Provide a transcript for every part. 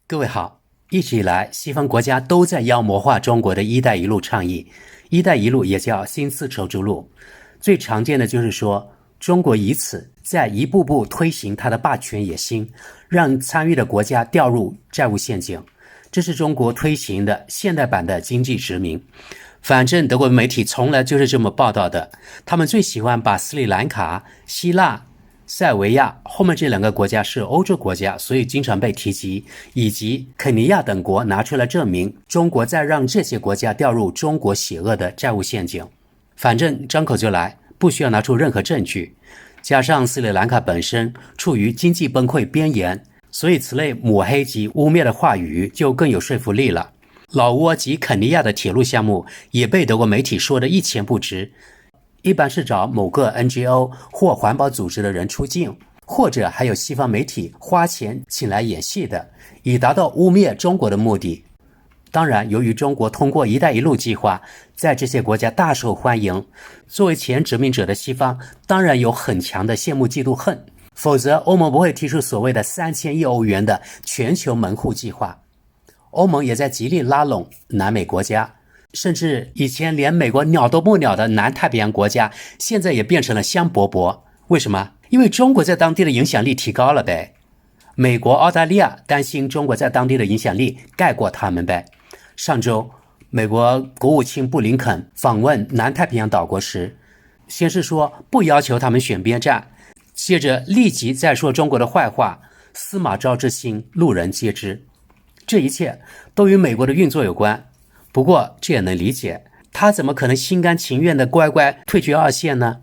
各位好，一直以来，西方国家都在妖魔化中国的一带一路倡议。一带一路也叫新丝绸之路，最常见的就是说，中国以此在一步步推行它的霸权野心，让参与的国家掉入债务陷阱。这是中国推行的现代版的经济殖民。反正德国媒体从来就是这么报道的，他们最喜欢把斯里兰卡、希腊、塞尔维亚后面这两个国家是欧洲国家，所以经常被提及，以及肯尼亚等国拿出来证明中国在让这些国家掉入中国邪恶的债务陷阱。反正张口就来，不需要拿出任何证据。加上斯里兰卡本身处于经济崩溃边缘，所以此类抹黑及污蔑的话语就更有说服力了。老挝及肯尼亚的铁路项目也被德国媒体说得一钱不值，一般是找某个 NGO 或环保组织的人出镜，或者还有西方媒体花钱请来演戏的，以达到污蔑中国的目的。当然，由于中国通过一带一路计划在这些国家大受欢迎，作为前殖民者的西方当然有很强的羡慕嫉妒恨，否则欧盟不会提出所谓的3000亿欧元的全球门户计划。欧盟也在极力拉拢南美国家，甚至以前连美国鸟都不鸟的南太平洋国家，现在也变成了香饽饽。为什么？因为中国在当地的影响力提高了呗。美国、澳大利亚担心中国在当地的影响力盖过他们呗。上周，美国国务卿布林肯访问南太平洋岛国时，先是说不要求他们选边站，接着立即再说中国的坏话，司马昭之心，路人皆知。这一切都与美国的运作有关。不过这也能理解，他怎么可能心甘情愿的乖乖退居二线呢？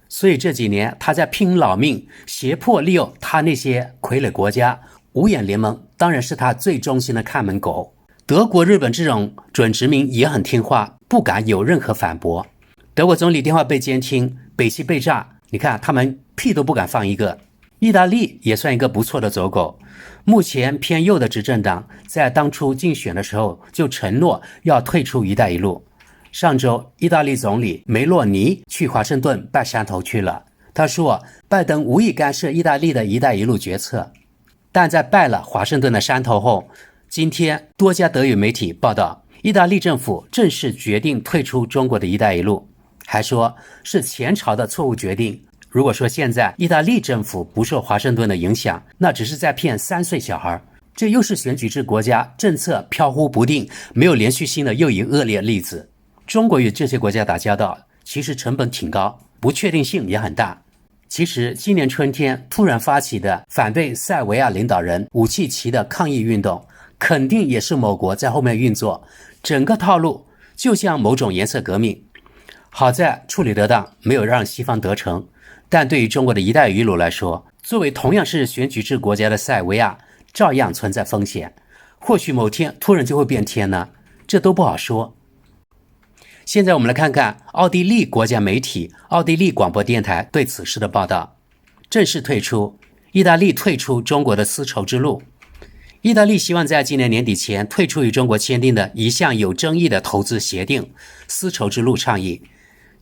所以这几年他在拼老命，胁迫利诱他那些傀儡国家。五眼联盟当然是他最忠心的看门狗。德国、日本这种准殖民也很听话，不敢有任何反驳。德国总理电话被监听，北溪被炸，你看他们屁都不敢放一个。意大利也算一个不错的走狗，目前偏右的执政党在当初竞选的时候就承诺要退出一带一路。上周意大利总理梅洛尼去华盛顿拜山头去了，他说拜登无意干涉意大利的一带一路决策。但在拜了华盛顿的山头后，今天多家德语媒体报道，意大利政府正式决定退出中国的一带一路，还说是前朝的错误决定。如果说现在意大利政府不受华盛顿的影响，那只是在骗3岁小孩。这又是选举制国家政策飘忽不定，没有连续性的又一恶劣例子。中国与这些国家打交道，其实成本挺高，不确定性也很大。其实今年春天突然发起的反对塞尔维亚领导人武契奇的抗议运动，肯定也是某国在后面运作，整个套路就像某种颜色革命。好在处理得当，没有让西方得逞。但对于中国的一带一路来说，作为同样是选举制国家的塞尔维亚，照样存在风险。或许某天突然就会变天呢，这都不好说。现在我们来看看奥地利国家媒体奥地利广播电台对此事的报道。正式退出，意大利退出中国的丝绸之路。意大利希望在今年年底前退出与中国签订的一项有争议的投资协定丝绸之路倡议。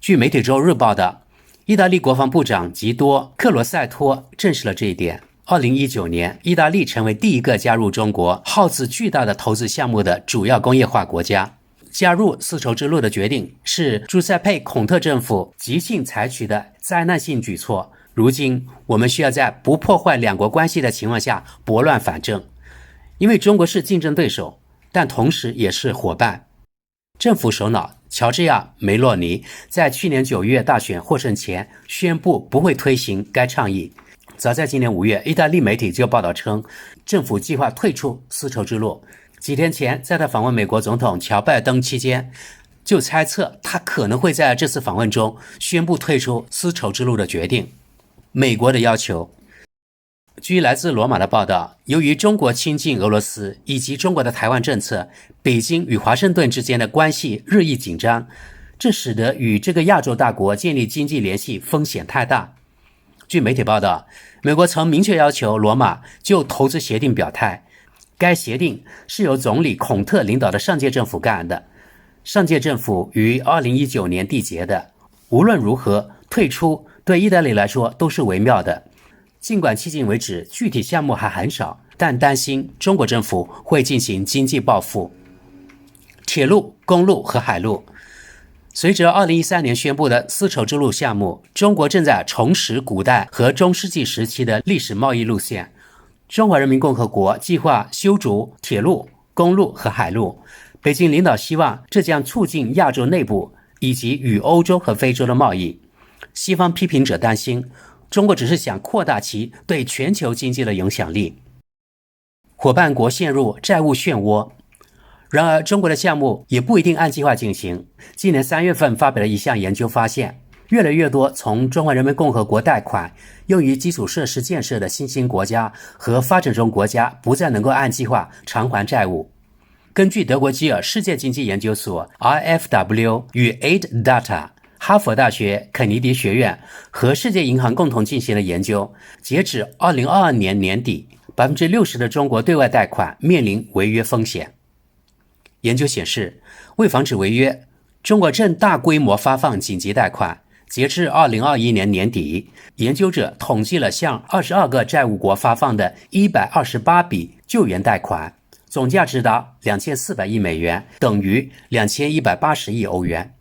据媒体周日报道，意大利国防部长吉多·克罗塞托证实了这一点。2019年，意大利成为第一个加入中国耗资巨大的投资项目的主要工业化国家。加入丝绸之路的决定是朱塞佩·孔特政府即兴采取的灾难性举措。如今，我们需要在不破坏两国关系的情况下拨乱反正，因为中国是竞争对手，但同时也是伙伴。政府首脑乔治亚·梅洛尼在去年9月大选获胜前宣布不会推行该倡议。早在今年5月，意大利媒体就报道称，政府计划退出丝绸之路。几天前，在他访问美国总统乔拜登期间，就猜测他可能会在这次访问中宣布退出丝绸之路的决定。美国的要求。据来自罗马的报道，由于中国亲近俄罗斯以及中国的台湾政策，北京与华盛顿之间的关系日益紧张，这使得与这个亚洲大国建立经济联系风险太大。据媒体报道，美国曾明确要求罗马就投资协定表态，该协定是由总理孔特领导的上届政府干的，上届政府于2019年缔结的。无论如何，退出对意大利来说都是微妙的。尽管迄今为止具体项目还很少，但担心中国政府会进行经济报复。铁路、公路和海路。随着2013年宣布的丝绸之路项目，中国正在重拾古代和中世纪时期的历史贸易路线。中华人民共和国计划修筑铁路、公路和海路。北京领导希望这将促进亚洲内部以及与欧洲和非洲的贸易。西方批评者担心，中国只是想扩大其对全球经济的影响力。伙伴国陷入债务漩涡。然而，中国的项目也不一定按计划进行。今年3月份发表的一项研究发现，越来越多从中华人民共和国贷款用于基础设施建设的新兴国家和发展中国家不再能够按计划偿还债务。根据德国基尔世界经济研究所 IFW 与 Aid Data、哈佛大学肯尼迪学院和世界银行共同进行的研究，截止2022年年底，60%的中国对外贷款面临违约风险。研究显示，为防止违约，中国正大规模发放紧急贷款。截至2021年年底，研究者统计了向22个债务国发放的128笔救援贷款，总价值达2400亿美元，等于2180亿欧元。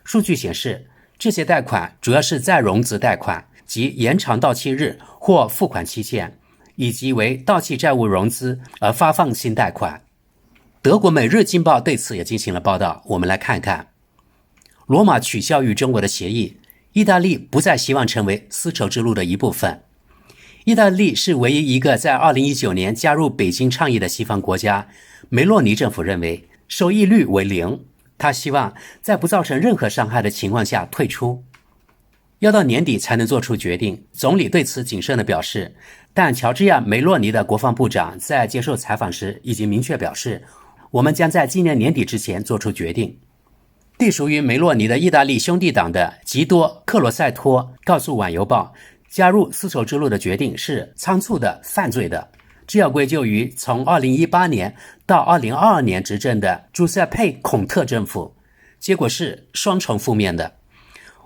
数据显示，这些贷款主要是再融资贷款，即延长到期日或付款期限，以及为到期债务融资而发放新贷款。德国《每日经报》对此也进行了报道，我们来看看。罗马取消与中国的协议，意大利不再希望成为丝绸之路的一部分。意大利是唯一一个在2019年加入北京倡议的西方国家。梅洛尼政府认为收益率为0，他希望在不造成任何伤害的情况下退出。要到年底才能做出决定，总理对此谨慎地表示。但乔治亚·梅洛尼的国防部长在接受采访时已经明确表示，我们将在今年年底之前做出决定。隶属于梅洛尼的意大利兄弟党的吉多·克罗塞托告诉《晚邮报》，加入丝绸之路的决定是仓促的、犯罪的，这要归咎于从2018年到2022年执政的朱塞佩·孔特政府，结果是双重负面的。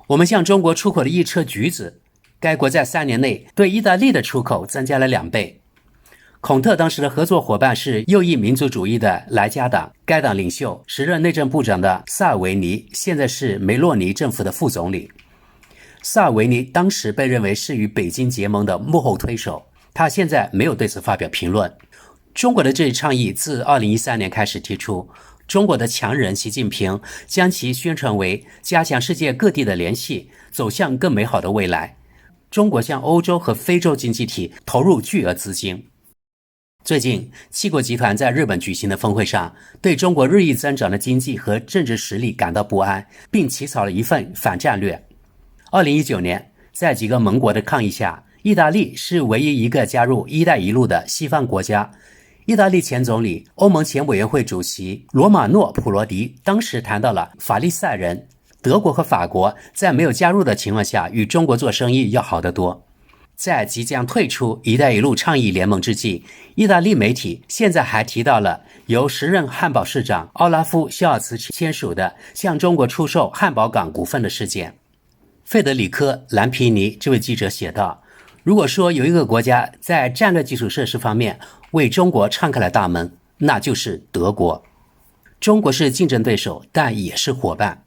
我们向中国出口了1车橘子，该国在3年内对意大利的出口增加了2倍。孔特当时的合作伙伴是右翼民族主义的莱加党，该党领袖时任内政部长的萨尔维尼，现在是梅洛尼政府的副总理。萨尔维尼当时被认为是与北京结盟的幕后推手，他现在没有对此发表评论。中国的这一倡议自2013年开始提出，中国的强人习近平将其宣传为加强世界各地的联系，走向更美好的未来。中国向欧洲和非洲经济体投入巨额资金。最近，七国集团在日本举行的峰会上，对中国日益增长的经济和政治实力感到不安，并起草了一份反战略。2019年，在几个盟国的抗议下，意大利是唯一一个加入“一带一路”的西方国家。意大利前总理、欧盟前委员会主席罗马诺·普罗迪当时谈到了法利赛人，德国和法国在没有加入的情况下与中国做生意要好得多。在即将退出“一带一路”倡议联盟之际，意大利媒体现在还提到了由时任汉堡市长奥拉夫·肖尔茨签署的向中国出售汉堡港股份的事件。费德里科·兰皮尼这位记者写道，如果说有一个国家在战略基础设施方面为中国敞开了大门，那就是德国。中国是竞争对手，但也是伙伴。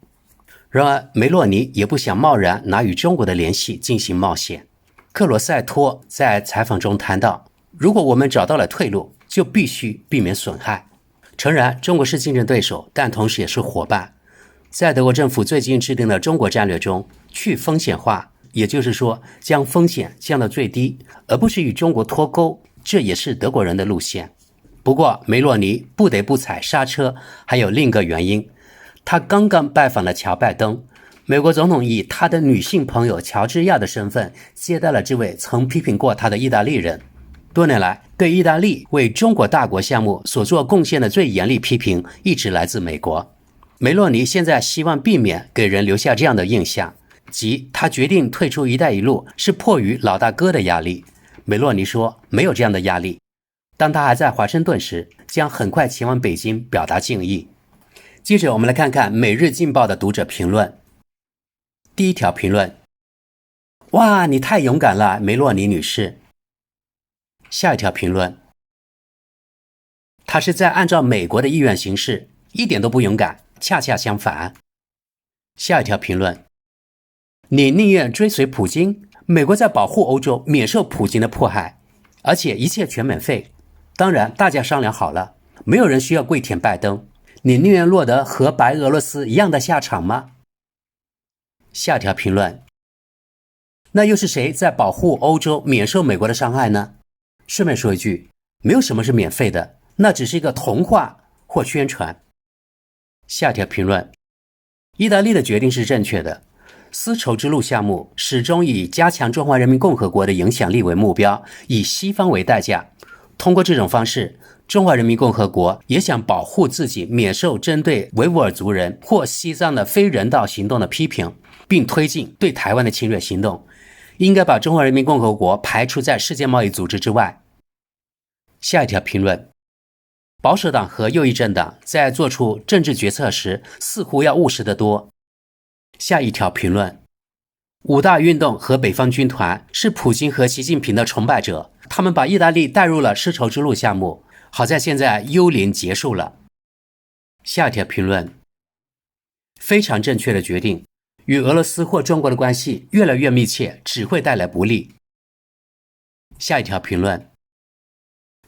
然而，梅洛尼也不想贸然拿与中国的联系进行冒险。克罗塞托在采访中谈到，如果我们找到了退路，就必须避免损害。诚然，中国是竞争对手，但同时也是伙伴。在德国政府最近制定的中国战略中，去风险化，也就是说将风险降到最低，而不是与中国脱钩，这也是德国人的路线。不过梅洛尼不得不踩刹车，还有另一个原因，他刚刚拜访了乔拜登，美国总统以他的女性朋友乔治亚的身份接待了这位曾批评过他的意大利人。多年来，对意大利为中国大国项目所做贡献的最严厉批评一直来自美国。梅洛尼现在希望避免给人留下这样的印象，即他决定退出“一带一路”是迫于老大哥的压力。梅洛尼说没有这样的压力，当他还在华盛顿时，将很快前往北京表达敬意。接着我们来看看《每日镜报》的读者评论。第一条评论：哇，你太勇敢了，梅洛尼女士。下一条评论：他是在按照美国的意愿行事，一点都不勇敢，恰恰相反。下一条评论，你宁愿追随普京？美国在保护欧洲免受普京的迫害，而且一切全免费。当然大家商量好了，没有人需要跪舔拜登。你宁愿落得和白俄罗斯一样的下场吗？下条评论，那又是谁在保护欧洲免受美国的伤害呢？顺便说一句，没有什么是免费的，那只是一个童话或宣传。下条评论，意大利的决定是正确的。丝绸之路项目始终以加强中华人民共和国的影响力为目标，以西方为代价。通过这种方式，中华人民共和国也想保护自己免受针对维吾尔族人或西藏的非人道行动的批评，并推进对台湾的侵略行动，应该把中华人民共和国排除在世界贸易组织之外。下一条评论，保守党和右翼政党在做出政治决策时似乎要务实得多。下一条评论，五大运动和北方军团是普京和习近平的崇拜者，他们把意大利带入了丝绸之路项目，好在现在幽灵结束了。下一条评论，非常正确的决定，与俄罗斯或中国的关系越来越密切，只会带来不利。下一条评论，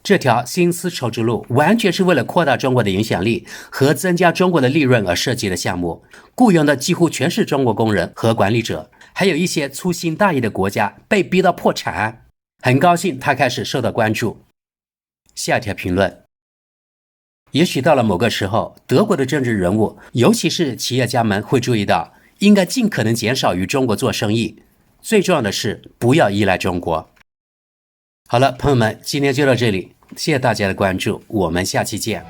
这条新丝绸之路完全是为了扩大中国的影响力和增加中国的利润而设计的项目，雇佣的几乎全是中国工人和管理者，还有一些粗心大意的国家被逼到破产。很高兴它开始受到关注。下一条评论，也许到了某个时候，德国的政治人物，尤其是企业家们会注意到，应该尽可能减少与中国做生意，最重要的是不要依赖中国。好了，朋友们，今天就到这里，谢谢大家的关注，我们下期见。